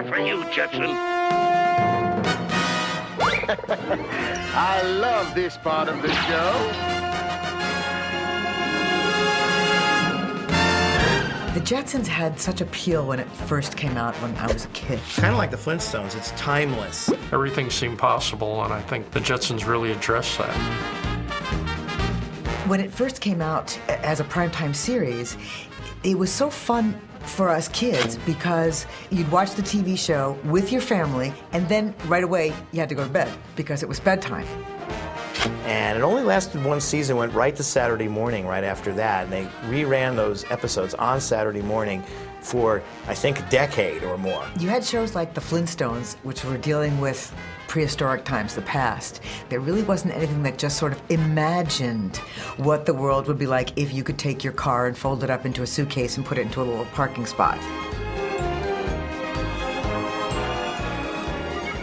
for you, Jetson. I love this part of the show. The Jetsons had such appeal when it first came out when I was a kid. Kind of like the Flintstones, it's timeless. Everything seemed possible, and I think the Jetsons really addressed that. When it first came out as a primetime series, it was so fun for us kids because you'd watch the TV show with your family, and then right away you had to go to bed because it was bedtime. And it only lasted one season, went right to Saturday morning right after that, and they reran those episodes on Saturday morning for, I think, a decade or more. You had shows like the Flintstones, which were dealing with prehistoric times, the past. There really wasn't anything that just sort of imagined what the world would be like if you could take your car and fold it up into a suitcase and put it into a little parking spot.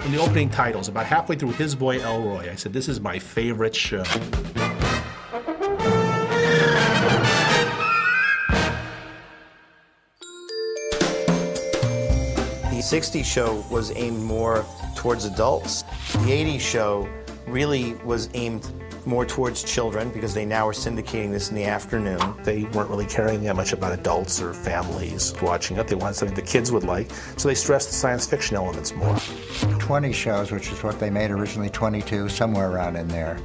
In the opening titles, about halfway through His Boy Elroy, I said, this is my favorite show. The 60s show was aimed more towards adults. The 80s show really was aimed more towards children because they now are syndicating this in the afternoon. They weren't really caring that much about adults or families watching it. They wanted something the kids would like, so they stressed the science fiction elements more. 20 shows, which is what they made originally, 22, somewhere around in there.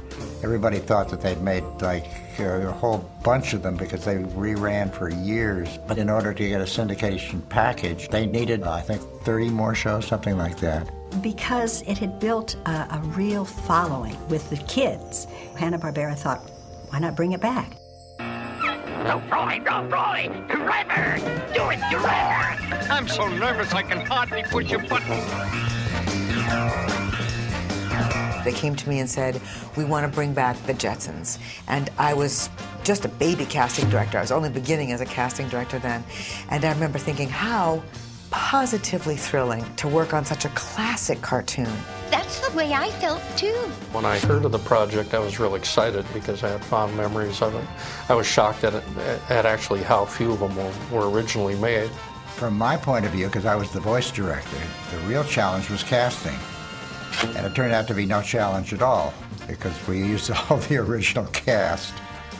Everybody thought that they'd made like a whole bunch of them because they reran for years. But in order to get a syndication package, they needed, I think, 30 more shows, something like that. Because it had built a real following with the kids, Hanna-Barbera thought, why not bring it back? No, Roy, driver! Do it, driver! I'm so nervous I can hardly push a button. They came to me and said, we want to bring back the Jetsons. And I was just a baby casting director. I was only beginning as a casting director then. And I remember thinking, how positively thrilling to work on such a classic cartoon. That's the way I felt, too. When I heard of the project, I was real excited because I had fond memories of it. I was shocked at actually how few of them were originally made. From my point of view, because I was the voice director, the real challenge was casting. And it turned out to be no challenge at all because we used all the original cast.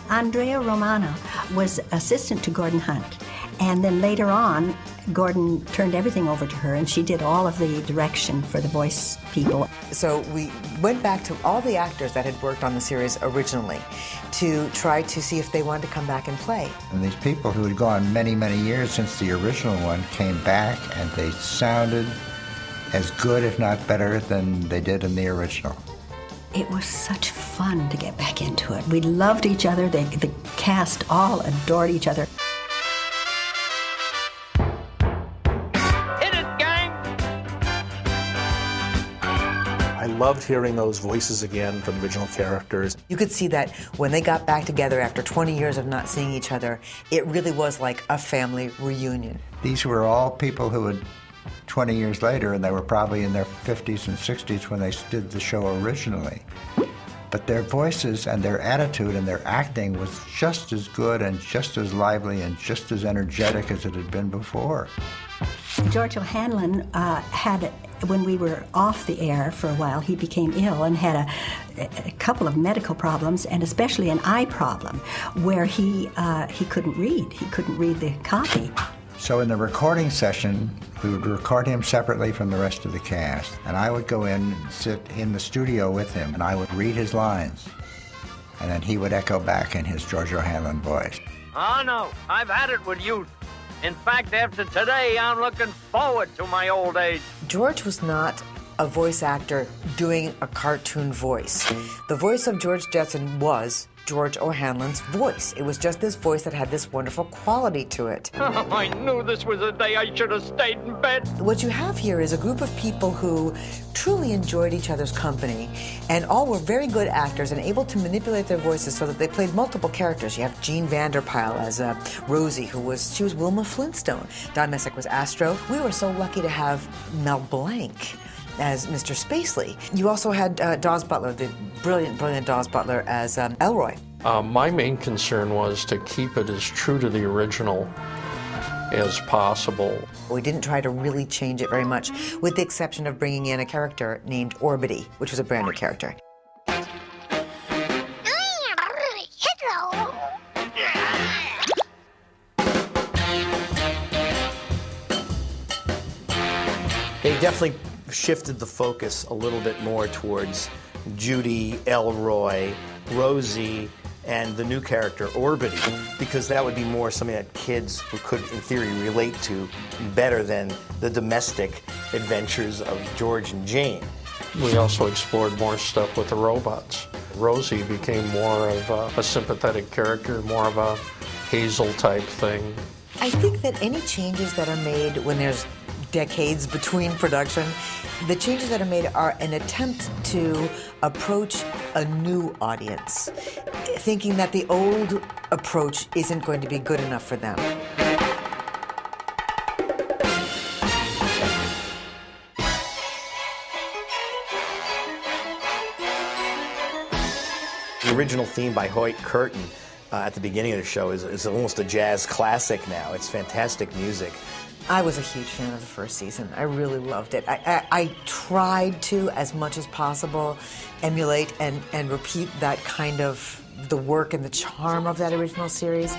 Andrea Romano was assistant to Gordon Hunt. And then later on, Gordon turned everything over to her, and she did all of the direction for the voice people. So we went back to all the actors that had worked on the series originally to try to see if they wanted to come back and play. And these people who had gone many, many years since the original one came back, and they sounded as good, if not better, than they did in the original. It was such fun to get back into it. We loved each other. The cast all adored each other. I loved hearing those voices again from the original characters. You could see that when they got back together after 20 years of not seeing each other, it really was like a family reunion. These were all people who had 20 years later, and they were probably in their 50s and 60s when they did the show originally. But their voices and their attitude and their acting was just as good and just as lively and just as energetic as it had been before. George O'Hanlon when we were off the air for a while, he became ill and had a couple of medical problems, and especially an eye problem, where he couldn't read. He couldn't read the copy. So in the recording session, we would record him separately from the rest of the cast, and I would go in and sit in the studio with him, and I would read his lines, and then he would echo back in his George O'Hanlon voice. Oh, no, I've had it with youth. In fact, after today, I'm looking forward to my old age. George was not a voice actor doing a cartoon voice. The voice of George Jetson was George O'Hanlon's voice. It was just this voice that had this wonderful quality to it. Oh, I knew this was a day I should have stayed in bed. What you have here is a group of people who truly enjoyed each other's company, and all were very good actors and able to manipulate their voices so that they played multiple characters. You have Jean Vanderpyle as Rosie, she was Wilma Flintstone. Don Messick was Astro. We were so lucky to have Mel Blanc as Mr. Spacely. You also had Dawes Butler, the brilliant Dawes Butler as Elroy. My main concern was to keep it as true to the original as possible. We didn't try to really change it very much, with the exception of bringing in a character named Orbity, which was a brand new character. Hello. They definitely shifted the focus a little bit more towards Judy, Elroy, Rosie, and the new character, Orbity, because that would be more something that kids could, in theory, relate to better than the domestic adventures of George and Jane. We also explored more stuff with the robots. Rosie became more of a sympathetic character, more of a Hazel type thing. I think that any changes that are made when there's decades between production, the changes that are made are an attempt to approach a new audience, thinking that the old approach isn't going to be good enough for them. The original theme by Hoyt Curtin at the beginning of the show is almost a jazz classic now. It's fantastic music. I was a huge fan of the first season. I really loved it. I tried to, as much as possible, emulate and repeat that kind of the work and the charm of that original series.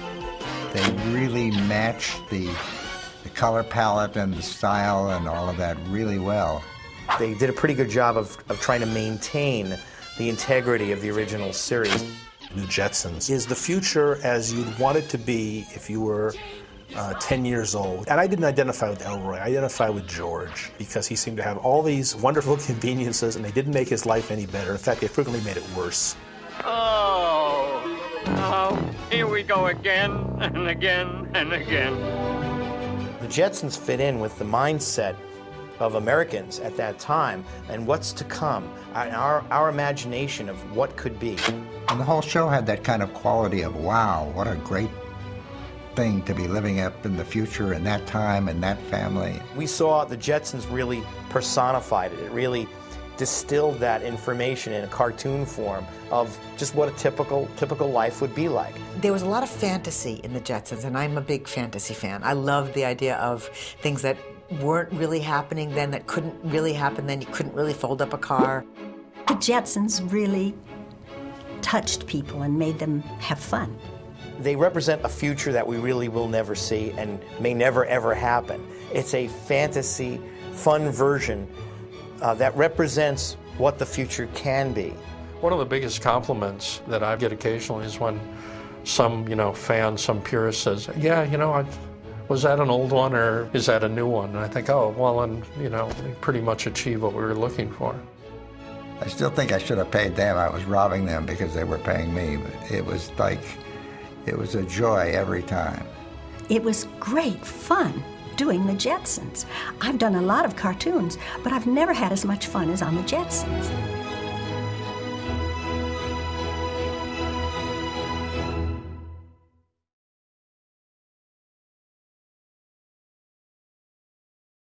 They really matched the color palette and the style and all of that really well. They did a pretty good job of trying to maintain the integrity of the original series. New Jetsons is the future as you'd want it to be if you were 10 years old. And I didn't identify with Elroy, I identified with George, because he seemed to have all these wonderful conveniences and they didn't make his life any better. In fact, they frequently made it worse. Oh, here we go again and again and again. The Jetsons fit in with the mindset of Americans at that time and what's to come, our imagination of what could be. And the whole show had that kind of quality of, wow, what a great thing to be living up in the future in that time and that family. We saw the Jetsons really personified it. It really distilled that information in a cartoon form of just what a typical life would be like. There was a lot of fantasy in the Jetsons, and I'm a big fantasy fan. I loved the idea of things that weren't really happening then, that couldn't really happen then. You couldn't really fold up a car. The Jetsons really touched people and made them have fun. They represent a future that we really will never see and may never ever happen. It's a fantasy, fun version that represents what the future can be. One of the biggest compliments that I get occasionally is when some, fan, some purist says, yeah, was that an old one or is that a new one? And I think, oh, well, and, we pretty much achieved what we were looking for. I still think I should have paid them. I was robbing them because they were paying me. But it was a joy every time. It was great fun doing the Jetsons. I've done a lot of cartoons, but I've never had as much fun as on the Jetsons.